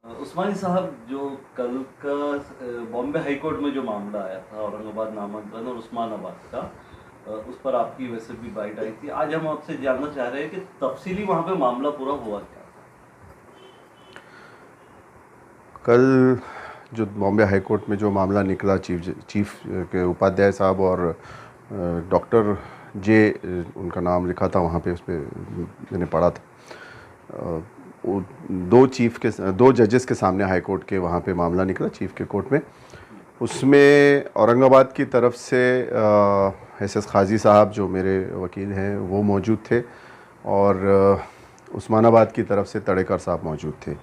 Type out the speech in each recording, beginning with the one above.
उस्मानी साहब, जो कल का बॉम्बे हाई कोर्ट में जो मामला आया था औरंगाबाद नामांकन और उस्मानाबाद का, उस पर आपकी वैसे भी बाइट आई थी। आज हम आपसे जानना चाह रहे हैं कि तफसीली वहाँ पे मामला पूरा हुआ क्या था। कल जो बॉम्बे हाई कोर्ट में जो मामला निकला, चीफ के उपाध्याय साहब और डॉक्टर जे, उनका नाम लिखा था वहाँ पे, उस पर मैंने पढ़ा था। वो दो जजेस के सामने हाई कोर्ट के वहाँ पे मामला निकला, चीफ के कोर्ट में। उसमें औरंगाबाद की तरफ से एसएस खाजी साहब जो मेरे वकील हैं वो मौजूद थे, और उस्मानाबाद की तरफ से तड़ेकर साहब मौजूद थे।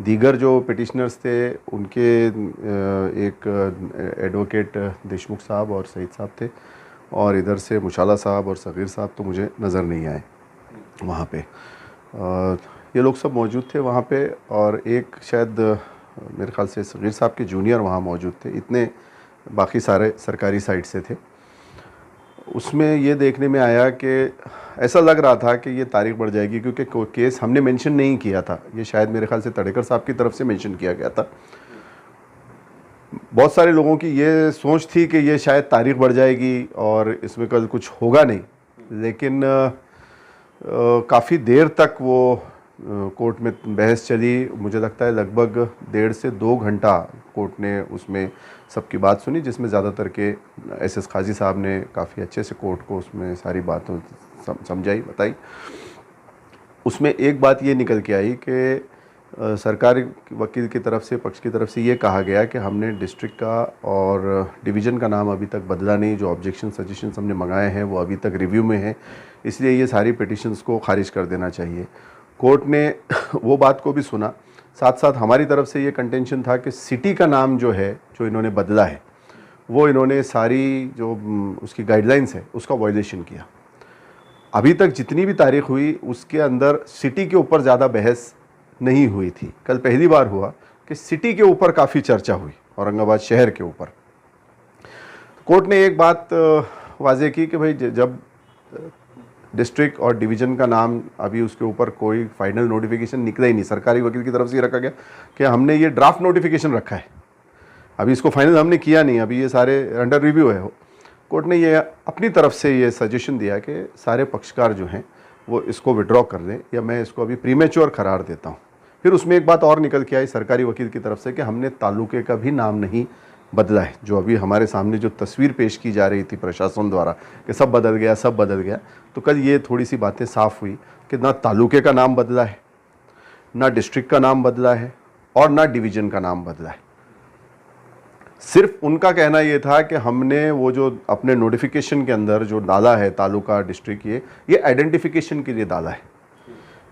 दीगर जो पिटिशनर्स थे उनके एक एडवोकेट देशमुख साहब और सईद साहब थे, और इधर से मुशाला साहब और सग़ीर साहब तो मुझे नज़र नहीं आए वहाँ पे। ये लोग सब मौजूद थे वहाँ पे, और एक शायद मेरे ख्याल से सग़ीर साहब के जूनियर वहाँ मौजूद थे। इतने बाकी सारे सरकारी साइड से थे। उसमें ये देखने में आया कि ऐसा लग रहा था कि ये तारीख बढ़ जाएगी, क्योंकि केस हमने मेंशन नहीं किया था, ये शायद मेरे ख्याल से तड़ेकर साहब की तरफ से मेंशन किया गया था। बहुत सारे लोगों की ये सोच थी कि ये शायद तारीख बढ़ जाएगी और इसमें कल कुछ होगा नहीं, लेकिन काफ़ी देर तक वो कोर्ट में बहस चली। मुझे लगता है लगभग 1.5 से 2 घंटा कोर्ट ने उसमें सबकी बात सुनी, जिसमें ज़्यादातर के एसएस खाजी साहब ने काफ़ी अच्छे से कोर्ट को उसमें सारी बातों समझाई, बताई। उसमें एक बात ये निकल के आई कि सरकारी वकील की तरफ से, पक्ष की तरफ से ये कहा गया कि हमने डिस्ट्रिक्ट का और डिवीज़न का नाम अभी तक बदला नहीं, जो ऑब्जेक्शन सजेशंस हमने मंगाए हैं वो अभी तक रिव्यू में हैं, इसलिए ये सारी पिटिशंस को खारिज कर देना चाहिए। कोर्ट ने वो बात को भी सुना। साथ साथ हमारी तरफ से ये कंटेंशन था कि सिटी का नाम जो है, जो इन्होंने बदला है, वो इन्होंने सारी जो उसकी गाइडलाइंस है उसका वायलेशन किया। अभी तक जितनी भी तारीख हुई उसके अंदर सिटी के ऊपर ज़्यादा बहस नहीं हुई थी। कल पहली बार हुआ कि सिटी के ऊपर काफ़ी चर्चा हुई, औरंगाबाद शहर के ऊपर। कोर्ट ने एक बात वाजे की कि भाई जब डिस्ट्रिक्ट और डिवीज़न का नाम, अभी उसके ऊपर कोई फाइनल नोटिफिकेशन निकला ही नहीं, सरकारी वकील की तरफ से ये रखा गया कि हमने ये ड्राफ्ट नोटिफिकेशन रखा है, अभी इसको फाइनल हमने किया नहीं, अभी ये सारे अंडर रिव्यू है। कोर्ट ने ये अपनी तरफ से ये सजेशन दिया कि सारे पक्षकार जो हैं वो इसको विड्रॉ कर दें, या मैं इसको अभी प्रीमेच्योर करार देता हूँ। फिर उसमें एक बात और निकल के आई सरकारी वकील की तरफ से कि हमने तालुके का भी नाम नहीं बदला है। जो अभी हमारे सामने जो तस्वीर पेश की जा रही थी प्रशासन द्वारा कि सब बदल गया, सब बदल गया, तो कल ये थोड़ी सी बातें साफ़ हुई कि ना तालुके का नाम बदला है, ना डिस्ट्रिक्ट का नाम बदला है, और ना डिवीज़न का नाम बदला है। सिर्फ उनका कहना ये था कि हमने वो जो अपने नोटिफिकेशन के अंदर जो डाला है तालुका, डिस्ट्रिक्ट, ये आइडेंटिफिकेशन के लिए डाला है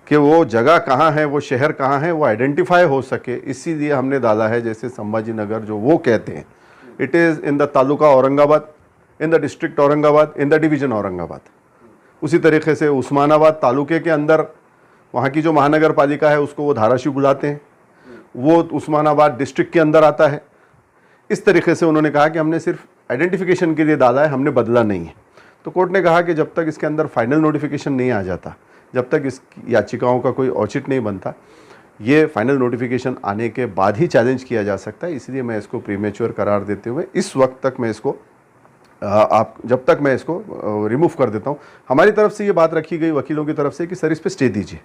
कि वो जगह कहाँ है, वो शहर कहाँ है, वो आइडेंटिफाई हो सके, इसीलिए हमने डाला है। जैसे संभाजी नगर जो वो कहते हैं, it is in the taluka Aurangabad, in the district Aurangabad, in the division Aurangabad. उसी तरीके से उस्मानाबाद तालुके के अंदर वहाँ की जो महानगर पालिका है उसको वो धाराशिव बुलाते हैं, वो उस्मानाबाद डिस्ट्रिक्ट के अंदर आता है। इस तरीके से उन्होंने कहा कि हमने सिर्फ आइडेंटिफिकेशन के लिए डाला है, हमने बदला नहीं है। तो कोर्ट ने कहा कि जब तक इसके अंदर फाइनल नोटिफिकेशन नहीं आ जाता, जब तक इस याचिकाओं का कोई औचित्य नहीं बनता, ये फाइनल नोटिफिकेशन आने के बाद ही चैलेंज किया जा सकता है। इसलिए मैं इसको प्रीमेच्योर करार देते हुए इस वक्त तक मैं इसको जब तक मैं इसको रिमूव कर देता हूँ। हमारी तरफ से ये बात रखी गई वकीलों की तरफ से कि सर इस पर स्टे दीजिए,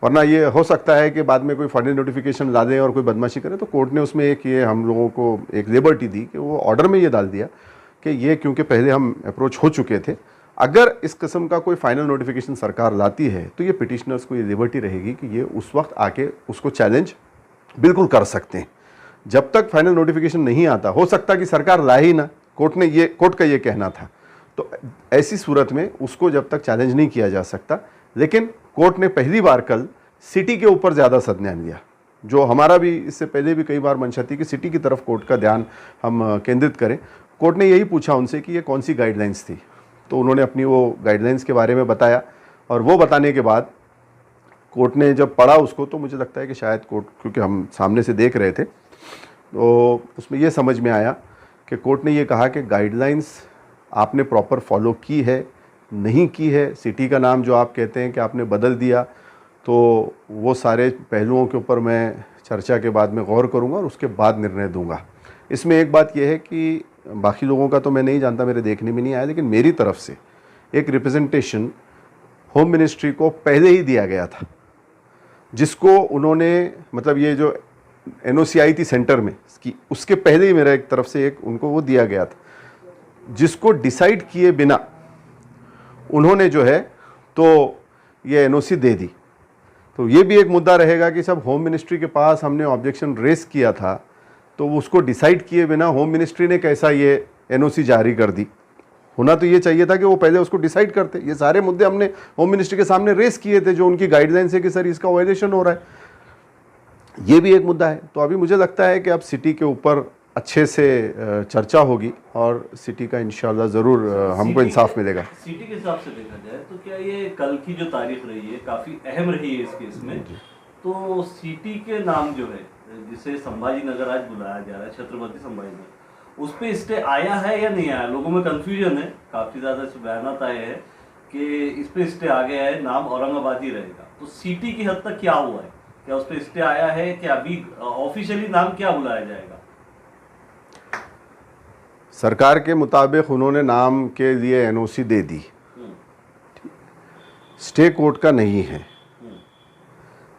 वरना ये हो सकता है कि बाद में कोई फाइनल नोटिफिकेशन ला दें और कोई बदमाशी करे। तो कोर्ट ने उसमें एक ये हम लोगों को एक लिबर्टी दी कि वो ऑर्डर में ये डाल दिया कि ये, क्योंकि पहले हम अप्रोच हो चुके थे, अगर इस किस्म का कोई फाइनल नोटिफिकेशन सरकार लाती है तो ये पिटिशनर्स को ये लिबर्टी रहेगी कि ये उस वक्त आके उसको चैलेंज बिल्कुल कर सकते हैं। जब तक फाइनल नोटिफिकेशन नहीं आता, हो सकता कि सरकार ला ही ना, कोर्ट का ये कहना था। तो ऐसी सूरत में उसको जब तक चैलेंज नहीं किया जा सकता। लेकिन कोर्ट ने पहली बार कल सिटी के ऊपर ज़्यादा संज्ञान लिया, जो हमारा भी इससे पहले भी कई बार मंशा थी कि सिटी की तरफ कोर्ट का ध्यान हम केंद्रित करें। कोर्ट ने यही पूछा उनसे कि ये कौन सी गाइडलाइंस थी, तो उन्होंने अपनी वो गाइडलाइंस के बारे में बताया, और वो बताने के बाद कोर्ट ने जब पढ़ा उसको, तो मुझे लगता है कि शायद कोर्ट, क्योंकि हम सामने से देख रहे थे, तो उसमें ये समझ में आया कि कोर्ट ने ये कहा कि गाइडलाइंस आपने प्रॉपर फॉलो की है, नहीं की है। सिटी का नाम जो आप कहते हैं कि आपने बदल दिया, तो वो सारे पहलुओं के ऊपर मैं चर्चा के बाद में गौर करूँगा और उसके बाद निर्णय दूंगा। इसमें एक बात यह है कि बाकी लोगों का तो मैं नहीं जानता, मेरे देखने में नहीं आया, लेकिन मेरी तरफ से एक रिप्रेजेंटेशन होम मिनिस्ट्री को पहले ही दिया गया था, जिसको उन्होंने मतलब ये जो एनओसी आई थी सेंटर में कि उसके पहले ही मेरा एक तरफ से एक उनको वो दिया गया था, जिसको डिसाइड किए बिना उन्होंने जो है तो ये एनओसी दे दी। तो ये भी एक मुद्दा रहेगा कि सब होम मिनिस्ट्री के पास हमने ऑब्जेक्शन रेस किया था, तो उसको डिसाइड किए बिना होम मिनिस्ट्री ने कैसा ये एनओसी जारी कर दी। होना तो ये चाहिए था कि वो पहले उसको डिसाइड करते। ये सारे मुद्दे हमने होम मिनिस्ट्री के सामने रेस किए थे, जो उनकी गाइडलाइंस है कि सर इसका वायलेशन हो रहा है। ये भी एक मुद्दा है। तो अभी मुझे लगता है कि अब सिटी के ऊपर अच्छे से चर्चा होगी और सिटी का इंशाल्लाह ज़रूर हमको इंसाफ मिलेगा। सिटी के हिसाब से देखा जाए तो क्या ये कल की जो तारीख रही है काफ़ी अहम रही है इस केस में, तो सिटी के नाम जो है जिसे संभाजी नगर आज बुलाया जा रहा है, छत्रपति संभाजी नगर, उस पर स्टे आया है या नहीं आया? लोगों में कंफ्यूजन है, काफ़ी ज़्यादा बयान आए हैं कि इस पर स्टे आ गया है, नाम औरंगाबाद ही रहेगा। तो सिटी की हद तक क्या हुआ है? क्या उस पर स्टे आया है कि अभी ऑफिशियली नाम क्या बुलाया जाएगा? सरकार के मुताबिक उन्होंने नाम के लिए एनओसी दे दी, स्टे कोर्ट का नहीं है,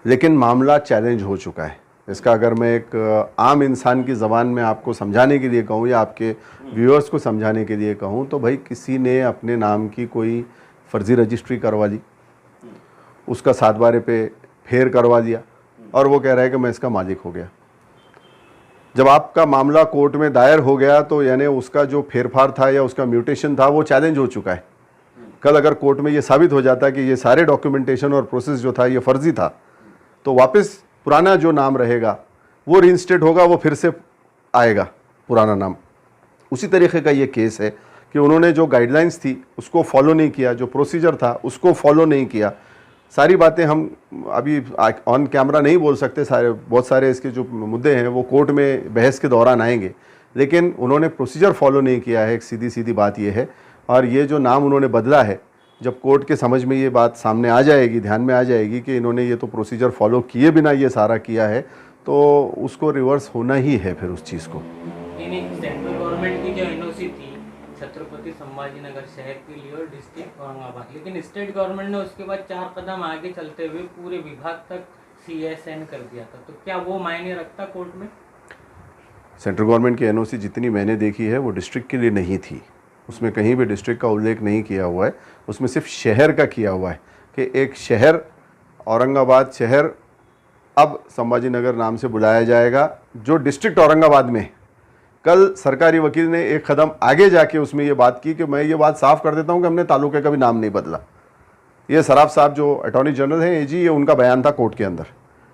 लेकिन मामला चैलेंज हो चुका है। इसका अगर मैं एक आम इंसान की ज़बान में आपको समझाने के लिए कहूँ या आपके व्यूअर्स को समझाने के लिए कहूँ तो भाई किसी ने अपने नाम की कोई फर्जी रजिस्ट्री करवा ली, उसका 7 बारे पे फेर करवा दिया और वो कह रहा है कि मैं इसका मालिक हो गया। जब आपका मामला कोर्ट में दायर हो गया तो यानी उसका जो फेरफार था या उसका म्यूटेशन था वो चैलेंज हो चुका है। कल अगर कोर्ट में ये साबित हो जाता कि ये सारे डॉक्यूमेंटेशन और प्रोसेस जो था ये फर्जी था, तो वापस पुराना जो नाम रहेगा वो रीइंस्टेट होगा, वो फिर से आएगा पुराना नाम। उसी तरीके का ये केस है कि उन्होंने जो गाइडलाइंस थी उसको फॉलो नहीं किया, जो प्रोसीजर था उसको फॉलो नहीं किया। सारी बातें हम अभी ऑन कैमरा नहीं बोल सकते, बहुत सारे इसके जो मुद्दे हैं वो कोर्ट में बहस के दौरान आएंगे, लेकिन उन्होंने प्रोसीजर फॉलो नहीं किया है। एक सीधी सीधी बात ये है। और ये जो नाम उन्होंने बदला है, जब कोर्ट के समझ में ये बात सामने आ जाएगी, ध्यान में आ जाएगी कि इन्होंने ये तो प्रोसीजर फॉलो किए बिना ये सारा किया है, तो उसको रिवर्स होना ही है फिर उस चीज़ को। सेंट्रल गवर्नमेंट की जो एनओसी थी छत्रपति संभाजी नगर शहर के लिए और डिस्ट्रिक्ट औरंगाबाद, लेकिन स्टेट गवर्नमेंट ने उसके बाद 4 कदम आगे चलते हुए पूरे विभाग तक CSN कर दिया था। तो क्या वो मायने रखता कोर्ट में? सेंट्रल गवर्नमेंट की एनओसी जितनी मैंने देखी है वो डिस्ट्रिक्ट के लिए नहीं थी, उसमें कहीं भी डिस्ट्रिक्ट का उल्लेख नहीं किया हुआ है। उसमें सिर्फ शहर का किया हुआ है कि एक शहर औरंगाबाद शहर अब संभाजी नगर नाम से बुलाया जाएगा, जो डिस्ट्रिक्ट औरंगाबाद में। कल सरकारी वकील ने एक कदम आगे जाके उसमें ये बात की कि मैं ये बात साफ कर देता हूँ कि हमने तालुके का भी नाम नहीं बदला। ये सराफ साहब जो अटॉर्नी जनरल हैं AG, ये उनका बयान था कोर्ट के अंदर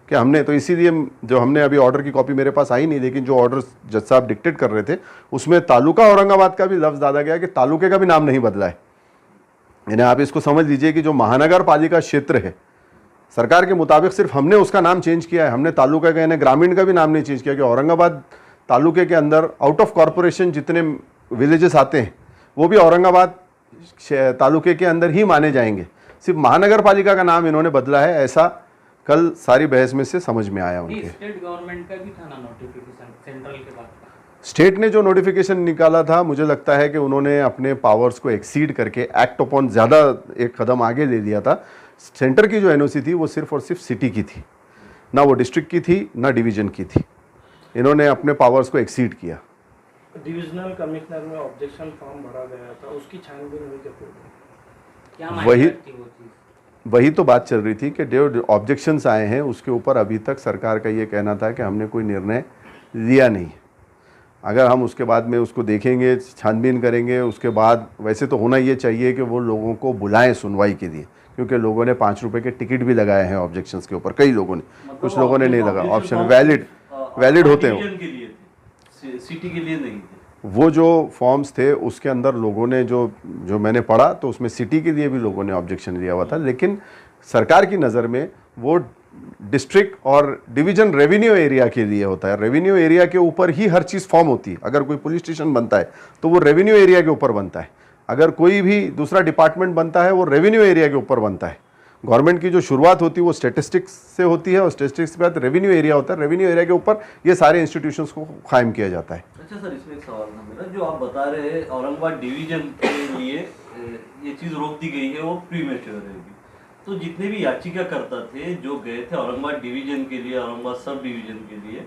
कि हमने तो इसीलिए जो हमने अभी ऑर्डर की कॉपी मेरे पास आई नहीं, लेकिन जो ऑर्डर जज साहब डिक्टेट कर रहे थे उसमें तालुका औरंगाबाद का भी लफ्ज़ डाला गया कि तालुके का भी नाम नहीं बदला है। यानी आप इसको समझ लीजिए कि जो महानगर पालिका क्षेत्र है, सरकार के मुताबिक सिर्फ हमने उसका नाम चेंज किया है, हमने तालुका का यानी ग्रामीण का भी नाम नहीं चेंज किया। कि औरंगाबाद तालुके के अंदर आउट ऑफ कॉरपोरेशन जितने विलेजेस आते हैं वो भी औरंगाबाद तालुके के अंदर ही माने जाएंगे। सिर्फ महानगर पालिका का नाम इन्होंने बदला है, ऐसा कल सारी बहस में से समझ में आया उनके। स्टेट गवर्नमेंट का भी था ना नोटिफिकेशन सेंट्रल के बाद? स्टेट ने जो नोटिफिकेशन निकाला था, मुझे लगता है कि उन्होंने अपने पावर्स को एक्सीड करके एक्ट अपॉन ज़्यादा एक कदम आगे ले लिया था। सेंटर की जो एनओसी थी वो सिर्फ और सिर्फ सिटी की थी, ना वो डिस्ट्रिक्ट की थी ना डिवीजन की थी। इन्होंने अपने पावर्स को एक्सीड किया। डिविजनल कमिश्नर में ऑब्जेक्शन फॉर्म भरा गया था, उसकी छानबीन हुई क्या वही तो बात चल रही थी कि जो ऑब्जेक्शंस आए हैं उसके ऊपर अभी तक सरकार का ये कहना था कि हमने कोई निर्णय लिया नहीं। अगर हम उसके बाद में उसको देखेंगे, छानबीन करेंगे, उसके बाद वैसे तो होना ये चाहिए कि वो लोगों को बुलाएं सुनवाई के लिए, क्योंकि लोगों ने 5 रुपए के टिकट भी लगाए हैं ऑब्जेक्शंस के ऊपर, कई लोगों ने, कुछ लोगों ने नहीं लगा। ऑप्शन वैलिड होते हैं, सिटी के लिए नहीं थे। वो जो फॉर्म्स थे उसके अंदर लोगों ने जो मैंने पढ़ा तो उसमें सिटी के लिए भी लोगों ने ऑब्जेक्शन दिया हुआ था, लेकिन सरकार की नज़र में वो डिस्ट्रिक्ट और डिवीजन रेवेन्यू एरिया के लिए होता है। रेवेन्यू एरिया के ऊपर ही हर चीज़ फॉर्म होती है। अगर कोई पुलिस स्टेशन बनता है तो वो रेवेन्यू एरिया के ऊपर बनता है, अगर कोई भी दूसरा डिपार्टमेंट बनता है वो रेवेन्यू एरिया के ऊपर बनता है। गवर्नमेंट की जो शुरुआत होती है वो स्टेटिस्टिक्स से होती है और स्टेटिस्टिक्स के बाद रेवेन्यू एरिया होता है, रेवेन्यू एरिया के ऊपर ये सारे इंस्टीट्यूशंस को कायम किया जाता है। अच्छा सर, इसमें एक सवाल था मेरा, जो आप बता रहे हैं औरंगाबाद डिवीजन के लिए ये चीज़ रोक दी गई है, वो प्रीमेच्योर है। तो जितने भी याचिकाकर्ता थे जो गए थे औरंगाबाद डिवीजन के लिए, औरंगाबाद सब डिवीजन के लिए,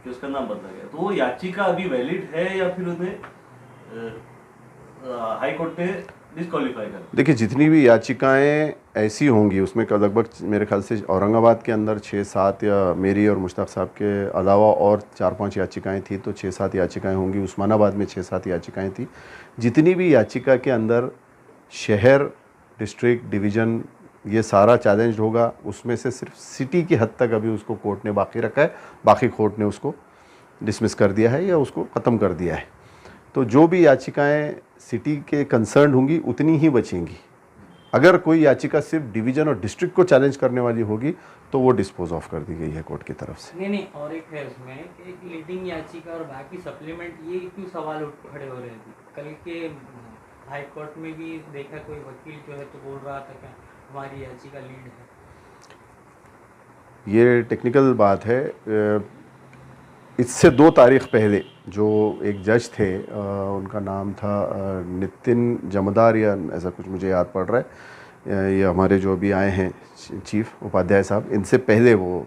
कि उसका नाम बदला गया, तो वो याचिका अभी वैलिड है या फिर उन्हें हाई कोर्ट ने डिस्क्वालीफाई कर? देखिए, जितनी भी याचिकाएं ऐसी होंगी उसमें लगभग मेरे ख्याल से औरंगाबाद के अंदर 6-7 या मेरी और मुश्ताक साहब के अलावा और 4-5 याचिकाएं थी, तो 6-7 याचिकाएं होंगी। उस्मानाबाद में 6-7 याचिकाएं थी। जितनी भी याचिका के अंदर शहर, डिस्ट्रिक्ट, डिवीज़न ये सारा चैलेंज होगा, उसमें से सिर्फ सिटी की हद तक अभी उसको कोर्ट ने बाकी रखा है, बाकी कोर्ट ने उसको डिसमिस कर दिया है या उसको ख़त्म कर दिया है। तो जो भी याचिकाएं सिटी के कंसर्न होंगी उतनी ही बचेंगी। अगर कोई याचिका सिर्फ डिवीज़न और डिस्ट्रिक्ट को चैलेंज करने वाली होगी तो वो डिस्पोज ऑफ कर दी गई है कोर्ट की तरफ से। नहीं, और एक है उसमें कि एक लीडिंग याचिका और बाकी सप्लीमेंट, ये क्यों सवाल खड़े हो रहे थे? कल के हाई कोर्ट में भी देखा, कोई वकील जो है तो बोल रहा था कि हमारी याचिका लीड है। ये टेक्निकल बात है। इससे 2 तारीख पहले जो एक जज थे, उनका नाम था नितिन जमदार या ऐसा कुछ मुझे याद पड़ रहा है, ये हमारे जो भी आए हैं चीफ उपाध्याय साहब, इनसे पहले वो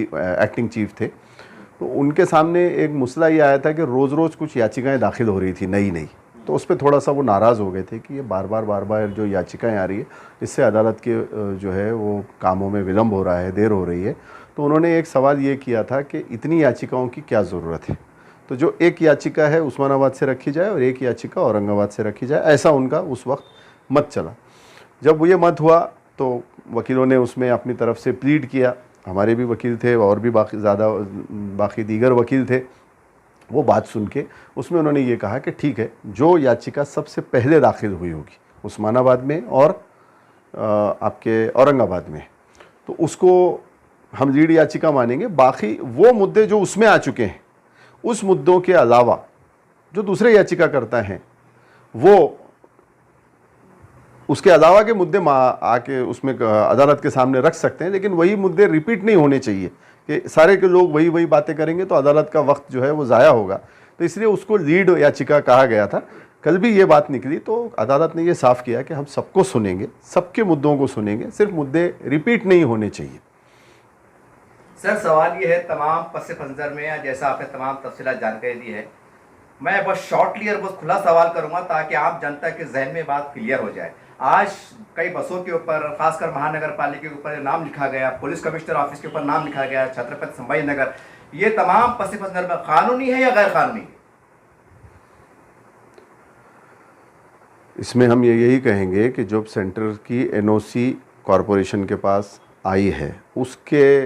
एक्टिंग चीफ थे। तो उनके सामने एक मसला ये आया था कि रोज़ रोज़ कुछ याचिकाएं दाखिल हो रही थी नई, तो उस पर थोड़ा सा वो नाराज़ हो गए थे कि ये बार बार जो याचिकाएं आ रही है इससे अदालत के जो है वो कामों में विलम्ब हो रहा है, देर हो रही है। तो उन्होंने एक सवाल ये किया था कि इतनी याचिकाओं की क्या ज़रूरत है, तो जो एक याचिका है उस्मानाबाद से रखी जाए और एक याचिका औरंगाबाद से रखी जाए, ऐसा उनका उस वक्त मत चला। जब ये मत हुआ तो वकीलों ने उसमें अपनी तरफ से प्लीड किया, हमारे भी वकील थे और भी बाकी दीगर वकील थे। वो बात सुन के उसमें उन्होंने ये कहा कि ठीक है, जो याचिका सबसे पहले दाखिल हुई होगी उस्मानाबाद में और आपके औरंगाबाद में, तो उसको हम लीड याचिका मानेंगे। बाकी वो मुद्दे जो उसमें आ चुके हैं, उस मुद्दों के अलावा जो दूसरे याचिका करता हैं वो उसके अलावा के मुद्दे आके उसमें अदालत के सामने रख सकते हैं, लेकिन वही मुद्दे रिपीट नहीं होने चाहिए कि सारे के लोग वही बातें करेंगे तो अदालत का वक्त जो है वो ज़ाया होगा। तो इसलिए उसको लीड याचिका कहा गया था। कल भी ये बात निकली तो अदालत ने ये साफ़ किया कि हम सबको सुनेंगे, सबके मुद्दों को सुनेंगे, सिर्फ मुद्दे रिपीट नहीं होने चाहिए। सर, सवाल ये है, तमाम पस मंज़र में या जैसा आपने तमाम तफसीलात जानकारी दी है, मैं बस शॉर्टली और बस खुला सवाल करूंगा ताकि आम जनता के जहन में बात क्लियर हो जाए। आज कई बसों के ऊपर, खासकर महानगर पालिका के ऊपर नाम लिखा गया, पुलिस कमिश्नर ऑफिस के ऊपर नाम लिखा गया, छत्रपति संभाजी नगर, ये तमाम पस मंज़र में कानूनी है या गैर कानूनी है? इसमें हम यही कहेंगे कि जब सेंटर की एनओसी कॉरपोरेशन के पास आई है, उसके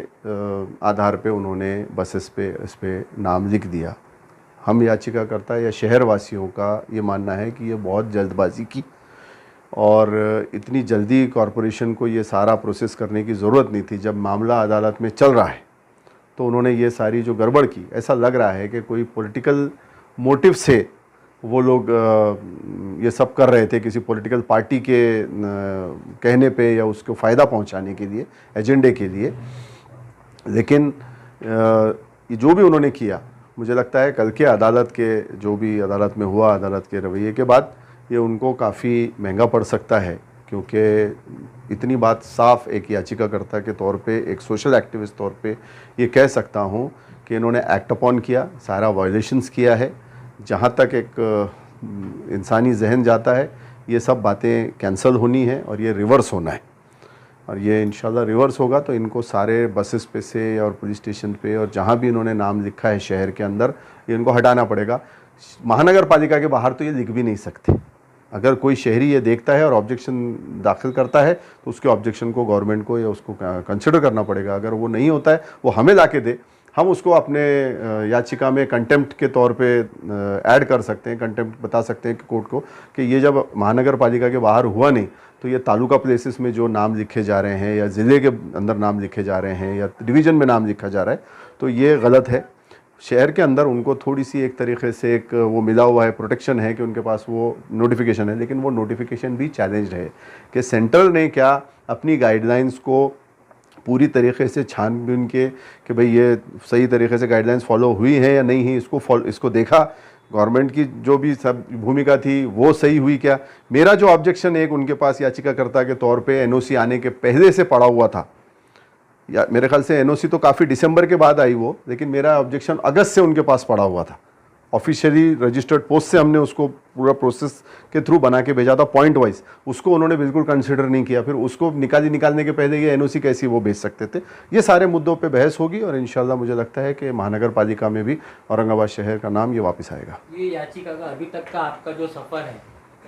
आधार पे उन्होंने बसेस पे इस पे नाम लिख दिया। हम याचिकाकर्ता या शहर वासियों का ये मानना है कि ये बहुत जल्दबाजी की और इतनी जल्दी कॉरपोरेशन को ये सारा प्रोसेस करने की ज़रूरत नहीं थी। जब मामला अदालत में चल रहा है तो उन्होंने ये सारी जो गड़बड़ की, ऐसा लग रहा है कि कोई पॉलिटिकल मोटिव से वो लोग ये सब कर रहे थे, किसी पॉलिटिकल पार्टी के कहने पे या उसको फ़ायदा पहुंचाने के लिए, एजेंडे के लिए। लेकिन ये जो भी उन्होंने किया, मुझे लगता है कल के अदालत के जो भी अदालत में हुआ, अदालत के रवैये के बाद ये उनको काफ़ी महंगा पड़ सकता है, क्योंकि इतनी बात साफ एक याचिकाकर्ता के तौर पे, एक सोशल एक्टिविस्ट तौर पे ये कह सकता हूँ कि इन्होंने एक्ट अपॉन किया, सारा वायलेशंस किया है। जहाँ तक एक इंसानी जहन जाता है ये सब बातें कैंसिल होनी है और ये रिवर्स होना है, और ये इंशाल्लाह रिवर्स होगा तो इनको सारे बसेस पे से और पुलिस स्टेशन पे और जहाँ भी इन्होंने नाम लिखा है शहर के अंदर, ये इनको हटाना पड़ेगा। महानगर पालिका के बाहर तो ये लिख भी नहीं सकते। अगर कोई शहरी ये देखता है और ऑब्जेक्शन दाखिल करता है तो उसके ऑब्जेक्शन को गवर्नमेंट को या उसको कंसिडर करना पड़ेगा। अगर वो नहीं होता है, वो हमें ला के दे, हम उसको अपने याचिका में कंटेम्प्ट के तौर पे ऐड कर सकते हैं, कंटेम्प्ट बता सकते हैं कि कोर्ट को कि ये जब महानगर पालिका के बाहर हुआ नहीं तो ये तालुका प्लेसेस में जो नाम लिखे जा रहे हैं या ज़िले के अंदर नाम लिखे जा रहे हैं या डिवीज़न में नाम लिखा जा रहा है तो ये गलत है। शहर के अंदर उनको थोड़ी सी एक तरीके से एक वो मिला हुआ है, प्रोटेक्शन है कि उनके पास वो नोटिफिकेशन है, लेकिन वो नोटिफिकेशन भी चैलेंज है कि सेंट्रल ने क्या अपनी गाइडलाइंस को पूरी तरीके से छानबीन के कि भाई ये सही तरीके से गाइडलाइंस फॉलो हुई है या नहीं हुई, इसको देखा, गवर्नमेंट की जो भी सब भूमिका थी वो सही हुई क्या। मेरा जो ऑब्जेक्शन एक उनके पास याचिकाकर्ता के तौर पे एनओसी आने के पहले से पड़ा हुआ था, या मेरे ख्याल से एनओसी तो काफ़ी दिसंबर के बाद आई वो, लेकिन मेरा ऑब्जेक्शन अगस्त से उनके पास पड़ा हुआ था। ऑफिशियली रजिस्टर्ड पोस्ट से हमने उसको पूरा प्रोसेस के थ्रू बना के भेजा था पॉइंट वाइज, उसको उन्होंने बिल्कुल कंसिडर नहीं किया। फिर उसको निकालने के पहले ये एनओसी कैसी वो भेज सकते थे। ये सारे मुद्दों पे बहस होगी और इंशाल्लाह मुझे लगता है कि महानगर पालिका में भी औरंगाबाद शहर का नाम ये वापस आएगा। ये याचिका का अभी तक का आपका जो सफ़र है,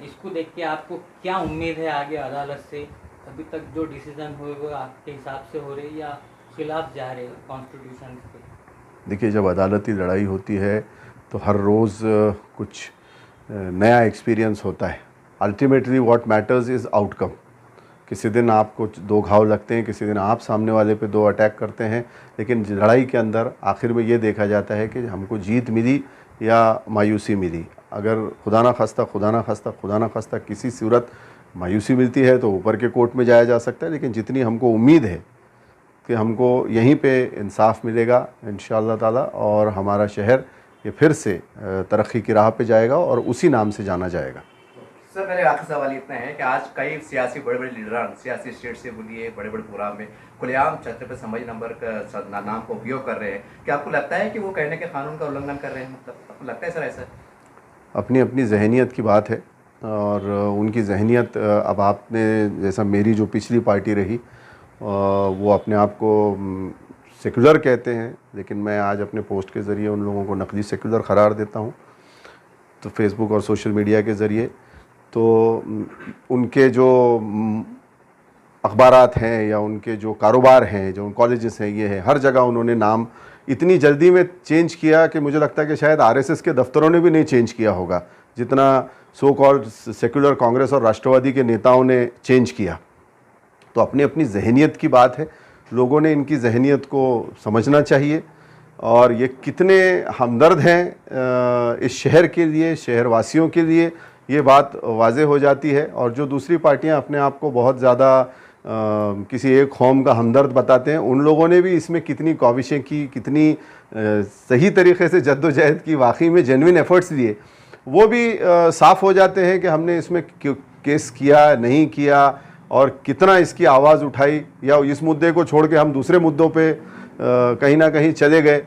इसको देख के आपको क्या उम्मीद है आगे अदालत से? अभी तक जो डिसीजन हुए वो आपके हिसाब से हो रहे या खिलाफ जा रहे कॉन्स्टिट्यूशन के? देखिए, जब अदालती लड़ाई होती है तो हर रोज़ कुछ नया एक्सपीरियंस होता है। Ultimately what matters is outcome. किसी दिन आपको 2 घाव लगते हैं, किसी दिन आप सामने वाले पे 2 अटैक करते हैं, लेकिन लड़ाई के अंदर आखिर में ये देखा जाता है कि हमको जीत मिली या मायूसी मिली। अगर खुदा ना खास्ता किसी सूरत मायूसी मिलती है तो ऊपर के कोर्ट में जाया जा सकता है, लेकिन जितनी हमको उम्मीद है कि हमको यहीं पे इंसाफ मिलेगा इंशाअल्लाह ताला, और हमारा शहर ये फिर से तरक्की की राह पे जाएगा और उसी नाम से जाना जाएगा। सर, मेरे आखिरी सवाल इतना है कि आज कई सियासी बड़े बड़े लीडरान सियासी स्टेट से बोलिए बड़े बड़े प्रोग्राम में खुलेआम छत्रपति संभाजी नंबर का नाम को उपयोग कर रहे हैं। क्या आपको लगता है कि वो कहने के कानून का उल्लंघन कर रहे हैं? मतलब आपको लगता है सर ऐसा? अपनी अपनी जहनीत की बात है, और उनकी जहनीत, अब आपने जैसा मेरी जो पिछली पार्टी रही वो अपने आप को सेकुलर कहते हैं, लेकिन मैं आज अपने पोस्ट के ज़रिए उन लोगों को नकली सेकुलर करार देता हूँ, तो फेसबुक और सोशल मीडिया के ज़रिए। तो उनके जो अखबारात हैं या उनके जो कारोबार हैं, जो कॉलेजेस हैं, ये है, हर जगह उन्होंने नाम इतनी जल्दी में चेंज किया कि मुझे लगता है कि शायद आरएसएस के दफ्तरों ने भी नहीं चेंज किया होगा जितना सो कॉल्ड सेकुलर कांग्रेस और राष्ट्रवादी के नेताओं ने चेंज किया। तो अपनी अपनी जहनीत की बात है, लोगों ने इनकी जहनीत को समझना चाहिए, और ये कितने हमदर्द हैं इस शहर के लिए, शहरवासियों के लिए, ये बात वाज़े हो जाती है। और जो दूसरी पार्टियां अपने आप को बहुत ज़्यादा किसी एक कौम का हमदर्द बताते हैं, उन लोगों ने भी इसमें कितनी काविशें की, कितनी सही तरीके से जद्दोजहद की, वाकई में जेन्युइन एफर्ट्स लिए, वो भी साफ़ हो जाते हैं कि हमने इसमें केस किया नहीं किया और कितना इसकी आवाज़ उठाई, या इस मुद्दे को छोड़ के हम दूसरे मुद्दों पे कहीं ना कहीं चले गए।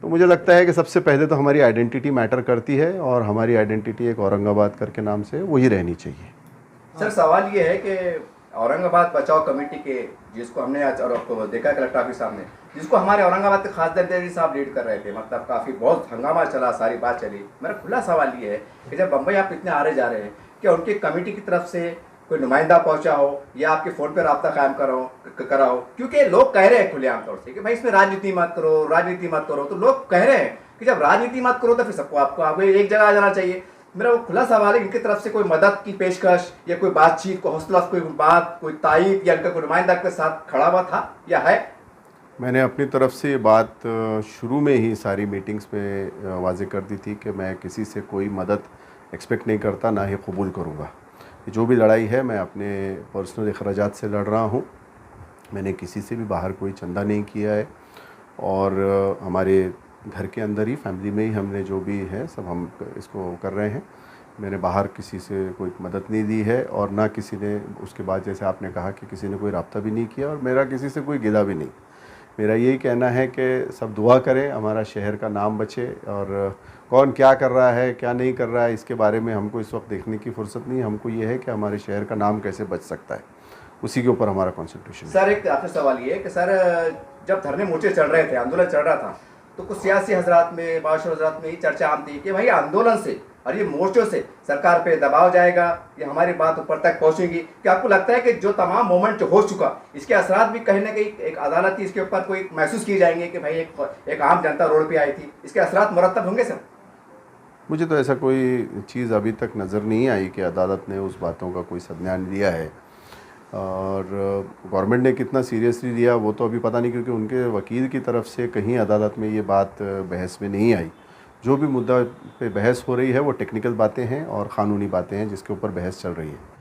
तो मुझे लगता है कि सबसे पहले तो हमारी आइडेंटिटी मैटर करती है, और हमारी आइडेंटिटी एक औरंगाबाद करके नाम से वही रहनी चाहिए। सर, सवाल ये है कि औरंगाबाद बचाओ कमेटी के, जिसको हमने आज और आपको देखा कलेक्टर ऑफिस सामने, जिसको हमारे औरंगाबाद के खास दर्जी साहब लीड कर रहे थे, मतलब काफ़ी बहुत हंगामा चला, सारी बात चली। मेरा खुला सवाल ये है कि जब बम्बई आप इतने आ रहे जा रहे हैं, क्या उनकी कमेटी की तरफ से कोई नुमाइंदा पहुंचा हो या आपके फ़ोन पर रब्ता कायम करा हो? क्योंकि लोग कह रहे हैं खुलेआम तौर से कि भाई इसमें राजनीति मत करो, तो लोग कह रहे हैं कि जब राजनीति मत करो तो फिर सबको आपको एक जगह आ जाना चाहिए। मेरा वो खुला सवाल है, इनकी तरफ से कोई मदद की पेशकश या कोई बातचीत, कोई हौसला, कोई बात, कोई तायीद या इनका कोई नुमाइंदा के साथ खड़ा हुआ था या है? मैंने अपनी तरफ से ये बात शुरू में ही सारी मीटिंग्स में वाज़े कर दी थी कि मैं किसी से कोई मदद एक्सपेक्ट नहीं करता, ना ही कबूल करूँगा। जो भी लड़ाई है मैं अपने पर्सनल अखराजात से लड़ रहा हूँ, मैंने किसी से भी बाहर कोई चंदा नहीं किया है, और हमारे घर के अंदर ही, फैमिली में ही हमने जो भी है सब हम इसको कर रहे हैं। मैंने बाहर किसी से कोई मदद नहीं दी है, और ना किसी ने उसके बाद, जैसे आपने कहा कि किसी ने कोई रब्ता भी नहीं किया, और मेरा किसी से कोई गिला भी नहीं। मेरा यही कहना है कि सब दुआ करें, हमारा शहर का नाम बचे, और कौन क्या कर रहा है क्या नहीं कर रहा है इसके बारे में हमको इस वक्त देखने की फुर्सत नहीं। हमको ये है कि हमारे शहर का नाम कैसे बच सकता है, उसी के ऊपर हमारा कॉन्सेंट्रेशन है। सर, एक आपसे सवाल ये है कि सर, जब धरने मोर्चे चल रहे थे, आंदोलन चल रहा था, तो कुछ सियासी हजरात में, बादशाह हजरात में ये चर्चा आम थी कि भाई आंदोलन से और ये मोर्चों से सरकार पे दबाव जाएगा, ये हमारी बात ऊपर तक पहुंचेगी। क्या आपको लगता है कि जो तमाम मोमेंट हो चुका, इसके असरात भी कहीं ना कहीं एक अदालती इसके ऊपर कोई महसूस किए जाएंगे कि भाई एक आम जनता रोड पे आई थी, इसके असरात मुरतब होंगे? सर, मुझे तो ऐसा कोई चीज़ अभी तक नज़र नहीं आई कि अदालत ने उस बातों का कोई संज्ञान लिया है। और गवर्नमेंट ने कितना सीरियसली लिया वो तो अभी पता नहीं, क्योंकि उनके वकील की तरफ से कहीं अदालत में ये बात बहस में नहीं आई। जो भी मुद्दा पे बहस हो रही है वो टेक्निकल बातें हैं और क़ानूनी बातें हैं जिसके ऊपर बहस चल रही है।